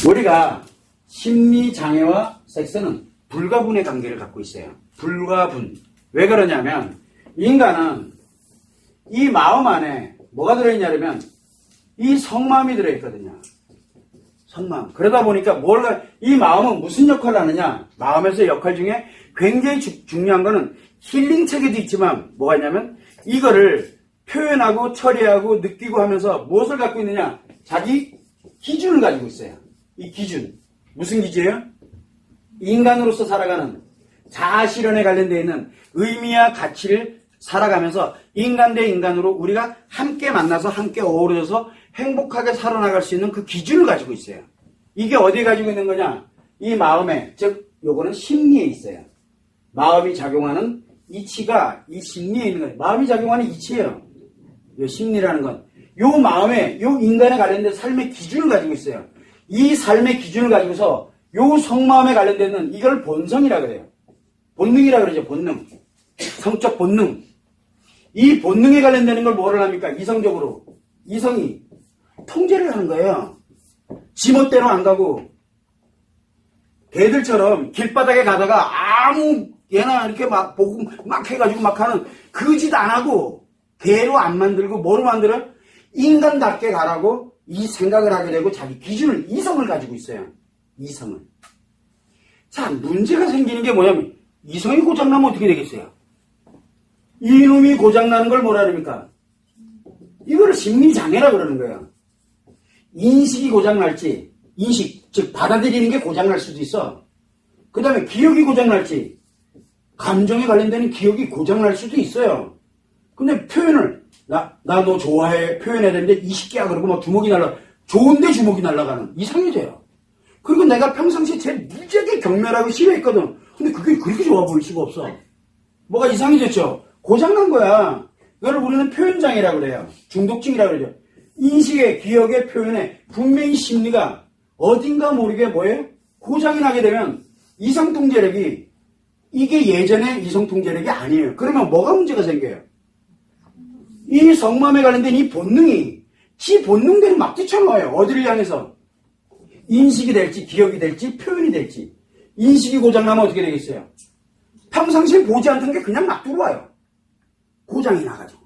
우리가 심리장애와 섹스는 불가분의 관계를 갖고 있어요. 불가분. 왜 그러냐면 인간은 이 마음 안에 뭐가 들어있냐면 이 성마음이 들어있거든요. 성마음. 그러다 보니까 이 마음은 무슨 역할을 하느냐? 마음에서 역할 중에 굉장히 중요한 거는 힐링 체계도 있지만 뭐가 있냐면 이거를 표현하고 처리하고 느끼고 하면서 무엇을 갖고 있느냐? 자기 기준을 가지고 있어요. 이 기준. 무슨 기준이에요? 인간으로서 살아가는 자아실현에 관련되어 있는 의미와 가치를 살아가면서 인간 대 인간으로 우리가 함께 만나서 함께 어우러져서 행복하게 살아나갈 수 있는 그 기준을 가지고 있어요. 이게 어디에 가지고 있는 거냐? 이 마음에, 즉 요거는 심리에 있어요. 마음이 작용하는 이치가 이 심리에 있는 거예요. 마음이 작용하는 이치예요. 요 심리라는 건. 요 마음에, 요 인간에 관련된 삶의 기준을 가지고 있어요. 이 삶의 기준을 가지고서 요 성마음에 관련되는 이걸 본성이라 그래요. 본능이라 그러죠. 본능. 성적 본능. 이 본능에 관련되는 걸 뭐를 합니까? 이성적으로. 이성이 통제를 하는 거예요. 지멋대로 안 가고 개들처럼 길바닥에 가다가 아무 얘나 이렇게 막 보고 막 해가지고 막 하는 그 짓 안 하고 개로 안 만들고 뭐로 만들어요? 인간답게 가라고 이 생각을 하게 되고 자기 기준을 이성을 가지고 있어요. 이성을. 자, 문제가 생기는 게 뭐냐면 이성이 고장나면 어떻게 되겠어요? 이놈이 고장나는 걸 뭐라 그럽니까? 이거를 심리장애라 그러는 거예요. 인식이 고장날지, 인식, 즉 받아들이는 게 고장날 수도 있어. 그 다음에 기억이 고장날지, 감정에 관련되는 기억이 고장날 수도 있어요. 근데 표현을 나 너 좋아해 표현해야 되는데 이 새끼야 그러고 막 주먹이 좋은데 주먹이 날아가는 이상해져요. 그리고 내가 평상시에 제일 무지하게 경멸하고 싫어했거든. 근데 그게 그렇게 좋아 보일 수가 없어. 뭐가 이상해졌죠? 고장난 거야. 이걸 우리는 표현장애라고 그래요. 중독증이라고 그러죠. 인식의, 기억의, 표현에 분명히 심리가 어딘가 모르게 뭐예요? 고장이 나게 되면 이성통제력이 이게 예전의 이성통제력이 아니에요. 그러면 뭐가 문제가 생겨요? 이 성마음에 관련된 이 본능이 지 본능대로 막 뛰쳐나와요. 어디를 향해서? 인식이 될지 기억이 될지 표현이 될지. 인식이 고장나면 어떻게 되겠어요? 평상시에 보지 않던 게 그냥 막 들어와요. 고장이 나가지고.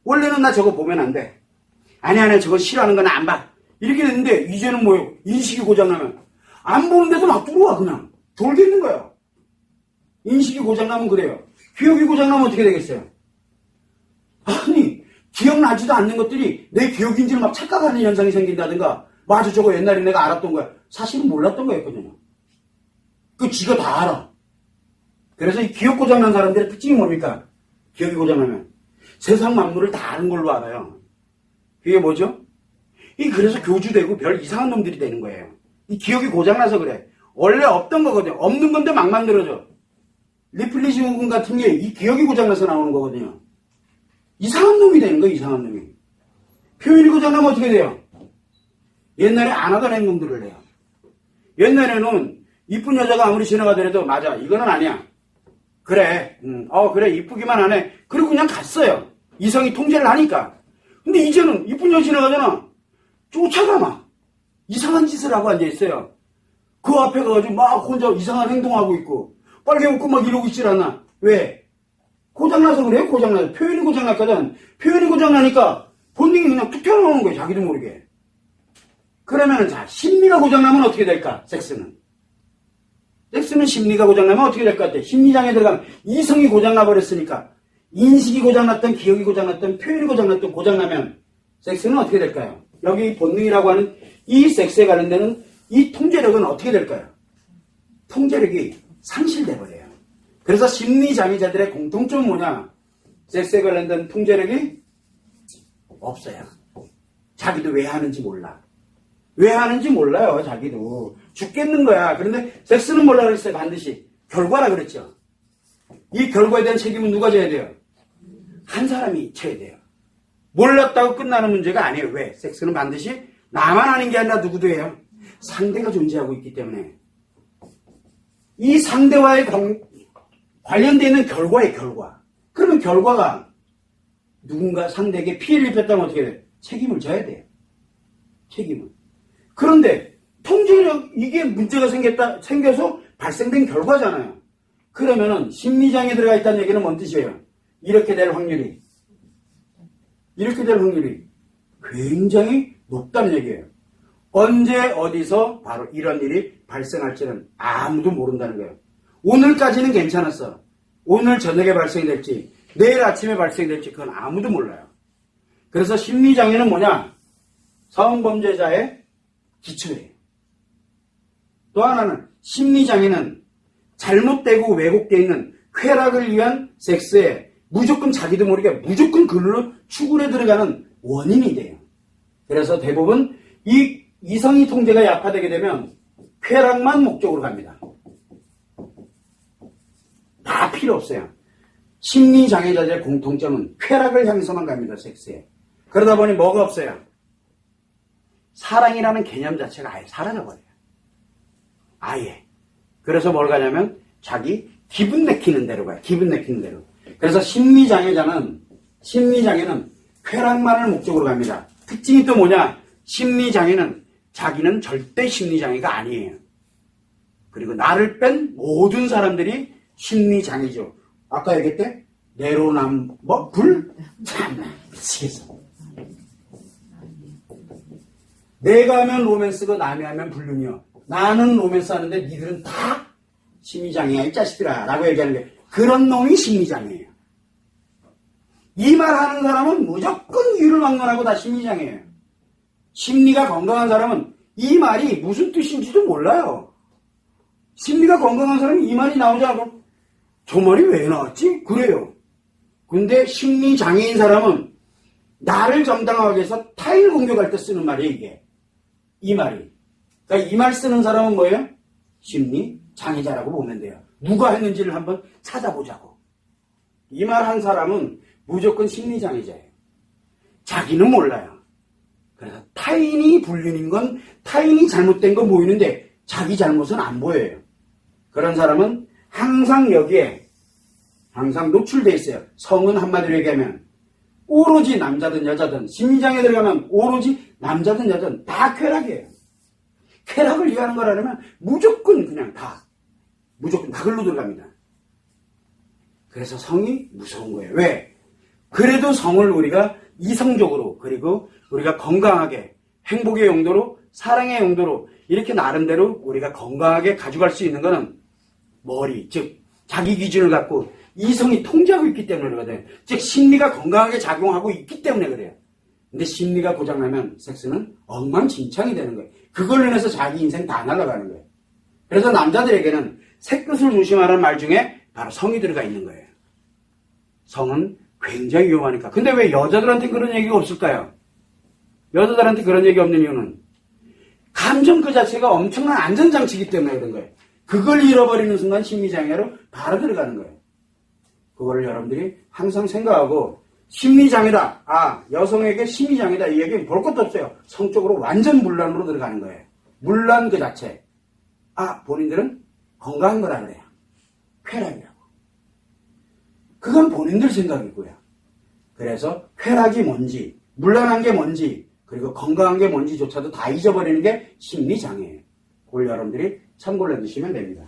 원래는 나 저거 보면 안 돼. 아니 저거 싫어하는 건 안 봐. 이렇게 됐는데 이제는 뭐예요? 인식이 고장나면 안 보는데도 막 들어와 그냥. 돌겠는 거예요. 인식이 고장나면 그래요. 기억이 고장나면 어떻게 되겠어요? 아니 기억나지도 않는 것들이 내 기억인지를 막 착각하는 현상이 생긴다든가 맞아 저거 옛날에 내가 알았던 거야. 사실은 몰랐던 거였거든요. 그 지가 다 알아. 그래서 이 기억 고장난 사람들의 특징이 뭡니까? 기억이 고장나면 세상 만물을 다 아는 걸로 알아요. 그게 뭐죠? 그래서 교주되고 별 이상한 놈들이 되는 거예요. 이 기억이 고장나서 그래. 원래 없던 거거든요. 없는 건데 막 만들어져. 리플리 증후군 같은 게 이 기억이 고장나서 나오는 거거든요. 이상한 놈이 되는 거예요. 이상한 놈이. 표현이 고장나면 어떻게 돼요? 옛날에 안 하던 행동들을 해요. 옛날에는 이쁜 여자가 아무리 지나가더라도 맞아 이거는 아니야. 그래 그래 이쁘기만 하네. 그리고 그냥 갔어요. 이성이 통제를 하니까. 근데 이제는 이쁜 여자 지나가잖아. 쫓아가 막 이상한 짓을 하고 앉아있어요. 그 앞에 가가지고 막 혼자 이상한 행동하고 있고 빨개 웃고 막 이러고 있질 않아. 왜? 고장나서 그래요. 고장나서. 표현이 고장났거든. 표현이 고장나니까 본능이 그냥 툭 튀어나오는 거예요. 자기도 모르게. 그러면은 자 심리가 고장나면 어떻게 될까? 섹스는 심리가 고장나면 어떻게 될 것 같아? 심리장애 들어가면 이성이 고장나 버렸으니까 인식이 고장났던 기억이 고장났던 표현이 고장나면 섹스는 어떻게 될까요? 여기 본능이라고 하는 이 섹스에 관련되는 이 통제력은 어떻게 될까요? 통제력이 상실돼 버려요. 그래서 심리장애자들의 공통점은 뭐냐? 섹스에 관련된 통제력이 없어요. 자기도 왜 하는지 몰라. 왜 하는지 몰라요. 자기도. 죽겠는 거야. 그런데 섹스는 뭐라 그랬어요? 반드시. 결과라 그랬죠. 이 결과에 대한 책임은 누가 져야 돼요? 한 사람이 져야 돼요. 몰랐다고 끝나는 문제가 아니에요. 왜? 섹스는 반드시 나만 하는 게 아니라 누구도 해요. 상대가 존재하고 있기 때문에. 이 상대와의 관련되어 있는 결과의 결과. 그러면 결과가 누군가 상대에게 피해를 입혔다면 어떻게 돼요? 책임을 져야 돼요. 책임을. 그런데 통제력, 이게 문제가 생겨서 발생된 결과잖아요. 그러면은 심리장애 들어가 있다는 얘기는 뭔 뜻이에요? 이렇게 될 확률이 굉장히 높다는 얘기예요. 언제 어디서 바로 이런 일이 발생할지는 아무도 모른다는 거예요. 오늘까지는 괜찮았어. 오늘 저녁에 발생될지 내일 아침에 발생될지 그건 아무도 몰라요. 그래서 심리장애는 뭐냐? 성범죄자의 기초예요. 또 하나는 심리장애는 잘못되고 왜곡되어 있는 쾌락을 위한 섹스에 무조건 자기도 모르게 무조건 그걸로 추구에 들어가는 원인이 돼요. 그래서 대부분 이 이성이 통제가 약화되게 되면 쾌락만 목적으로 갑니다. 다 필요 없어요. 심리장애자들의 공통점은 쾌락을 향해서만 갑니다. 섹스에. 그러다 보니 뭐가 없어요? 사랑이라는 개념 자체가 아예 사라져버려요. 아예. 그래서 뭘 가냐면 자기 기분 내키는 대로 가요. 기분 내키는 대로. 그래서 심리장애는 쾌락만을 목적으로 갑니다. 특징이 또 뭐냐? 심리장애는 자기는 절대 심리장애가 아니에요. 그리고 나를 뺀 모든 사람들이 심리장애죠. 아까 얘기했대? 내로남, 참, 미치겠어. 내가 하면 로맨스고 남이 하면 불륜이요. 나는 로맨스 하는데 니들은 다 심리장애야, 이 자식들아. 라고 얘기하는 게 그런 놈이 심리장애예요. 이 말 하는 사람은 무조건 이유를 막론하고 다 심리장애예요. 심리가 건강한 사람은 이 말이 무슨 뜻인지도 몰라요. 심리가 건강한 사람은 이 말이 나오지 않고 저 말이 왜 나왔지? 그래요. 근데 심리장애인 사람은 나를 정당화하기 위해서 타인을 공격할 때 쓰는 말이에요, 이게. 이 말이. 그러니까 이 말 쓰는 사람은 뭐예요? 심리장애자라고 보면 돼요. 누가 했는지를 한번 찾아보자고. 이 말 한 사람은 무조건 심리장애자예요. 자기는 몰라요. 그래서 타인이 불륜인 건 타인이 잘못된 건 보이는데 자기 잘못은 안 보여요. 그런 사람은 항상 여기에 항상 노출되어 있어요. 성은 한마디로 얘기하면 오로지 남자든 여자든 심리장애 들어가면 오로지 남자든 여자든 다 쾌락이에요. 쾌락을 위하는 거라면 무조건 그냥 무조건 다 글로 들어갑니다. 그래서 성이 무서운 거예요. 왜? 그래도 성을 우리가 이성적으로 그리고 우리가 건강하게 행복의 용도로 사랑의 용도로 이렇게 나름대로 우리가 건강하게 가져갈 수 있는 거는 머리, 즉 자기 기준을 갖고 이성이 통제하고 있기 때문에 그러거든요. 즉 심리가 건강하게 작용하고 있기 때문에 그래요. 근데 심리가 고장나면 섹스는 엉망진창이 되는 거예요. 그걸로 인해서 자기 인생 다 날아가는 거예요. 그래서 남자들에게는 새끝을 조심하라는 말 중에 바로 성이 들어가 있는 거예요. 성은 굉장히 위험하니까. 근데 왜 여자들한테 그런 얘기가 없을까요? 여자들한테 그런 얘기 없는 이유는 감정 그 자체가 엄청난 안전장치이기 때문에 그런 거예요. 그걸 잃어버리는 순간 심리장애로 바로 들어가는 거예요. 그거를 여러분들이 항상 생각하고 심리장애다. 여성에게 심리장애다. 이 얘기는 볼 것도 없어요. 성적으로 완전 문란으로 들어가는 거예요. 문란 그 자체. 본인들은 건강한 거라 그래요. 쾌락이라고. 그건 본인들 생각이고요. 그래서 쾌락이 뭔지, 문란한 게 뭔지, 그리고 건강한 게 뭔지조차도 다 잊어버리는 게 심리장애예요. 그걸 여러분들이 참고를 해두시면 됩니다.